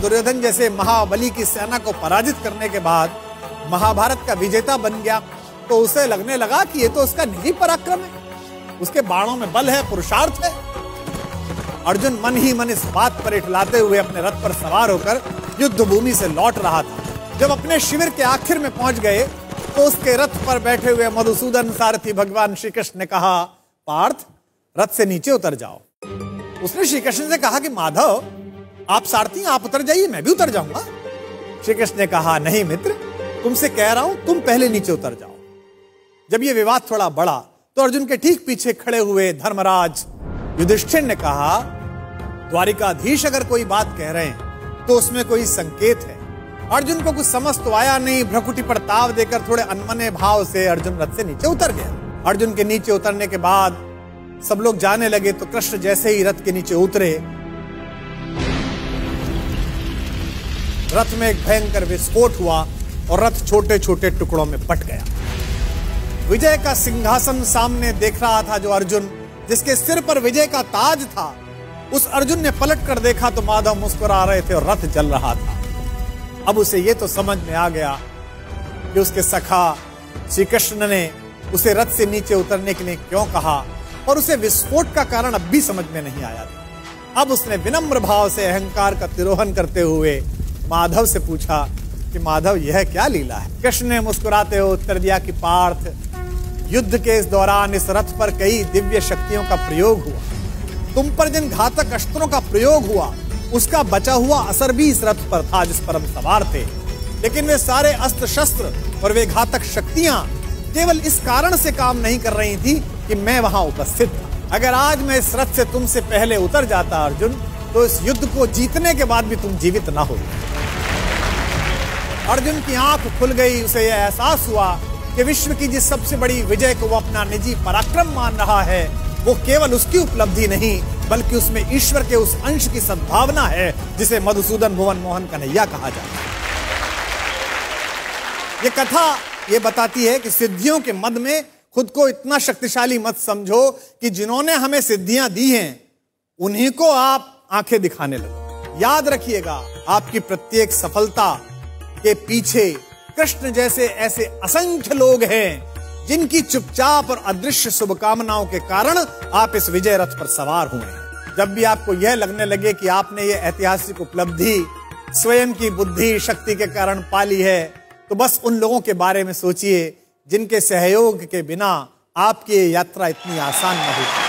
दुर्योधन जैसे महाबली की सेना को पराजित करने के बाद महाभारत का विजेता बन गया, तो उसे लगने लगा कि ये तो उसका निजी पराक्रम है, उसके बाणों में बल है, पुरुषार्थ है। अर्जुन मन ही मन इस बात पर इठलाते हुए अपने रथ पर सवार होकर युद्ध भूमि से लौट रहा था। जब अपने शिविर के आखिर में पहुंच गए तो उसके रथ पर बैठे हुए मधुसूदन सारथी भगवान श्री कृष्ण ने कहा, पार्थ, रथ से नीचे उतर जाओ। उसने श्री कृष्ण से कहा कि माधव, आप सारथी, आप उतर जाइए, मैं भी उतर जाऊंगा। श्री कृष्ण ने कहा, नहीं मित्र, तुमसे कह रहा हूं, तुम पहले नीचे उतर जाओ। जब यह विवाद थोड़ा बढ़ा तो अर्जुन के ठीक पीछे खड़े हुए धर्मराज युधिष्ठिर ने कहा, द्वारिकाधीश अगर कोई बात कह रहे हैं तो उसमें कोई संकेत है। अर्जुन को कुछ समझ तो आया नहीं। भ्रकुटी पर ताव देकर थोड़े अनमने भाव से अर्जुन रथ से नीचे उतर गया। अर्जुन के नीचे उतरने के बाद सब लोग जाने लगे तो कृष्ण जैसे ही रथ के नीचे उतरे, रथ में एक भयंकर विस्फोट हुआ और रथ छोटे छोटे टुकड़ों में बट गया। विजय का सिंहासन सामने देख रहा था जो अर्जुन, जिसके सिर पर विजय का ताज था, उस अर्जुन ने पलट कर देखा तो माधव मुस्कुरा रहे थे और रथ जल रहा था। अब उसे यह तो समझ में आ गया कि उसके सखा श्री कृष्ण ने उसे रथ से नीचे उतरने के लिए क्यों कहा, और उसे विस्फोट का कारण अब भी समझ में नहीं आया था। अब उसने विनम्र भाव से अहंकार का तिरोहन करते हुए माधव से पूछा कि माधव, यह क्या लीला है? कृष्ण ने मुस्कुराते हुए उत्तर दिया कि पार्थ, युद्ध के इस दौरान इस रथ पर कई दिव्य शक्तियों का प्रयोग हुआ। तुम पर जिन घातक अस्त्रों का प्रयोग हुआ उसका बचा हुआ असर भी इस रथ पर था जिस पर हम सवार थे। लेकिन वे सारे अस्त्र शस्त्र और वे घातक शक्तियां केवल इस कारण से काम नहीं कर रही थी कि मैं वहां उपस्थित था। अगर आज मैं इस रथ से तुमसे पहले उतर जाता अर्जुन, तो इस युद्ध को जीतने के बाद भी तुम जीवित ना होते। अर्जुन की आंख खुल गई। उसे यह एहसास हुआ कि विश्व की जिस सबसे बड़ी विजय को वो अपना निजी पराक्रम मान रहा है, वो केवल उसकी उपलब्धि नहीं बल्कि उसमें ईश्वर के उस अंश की सद्भावना है जिसे मधुसूदन भुवन मोहन कन्हैया कहा जाता है। ये कथा ये बताती है कि सिद्धियों के मद में खुद को इतना शक्तिशाली मत समझो कि जिन्होंने हमें सिद्धियां दी हैं उन्हीं को आप आंखें दिखाने लगो। याद रखिएगा, आपकी प्रत्येक सफलता के पीछे कृष्ण जैसे ऐसे असंख्य लोग हैं जिनकी चुपचाप और अदृश्य शुभकामनाओं के कारण आप इस विजय रथ पर सवार हुए हैं। जब भी आपको यह लगने लगे कि आपने ये ऐतिहासिक उपलब्धि स्वयं की बुद्धि शक्ति के कारण पाली है, तो बस उन लोगों के बारे में सोचिए जिनके सहयोग के बिना आपकी ये यात्रा इतनी आसान न होती।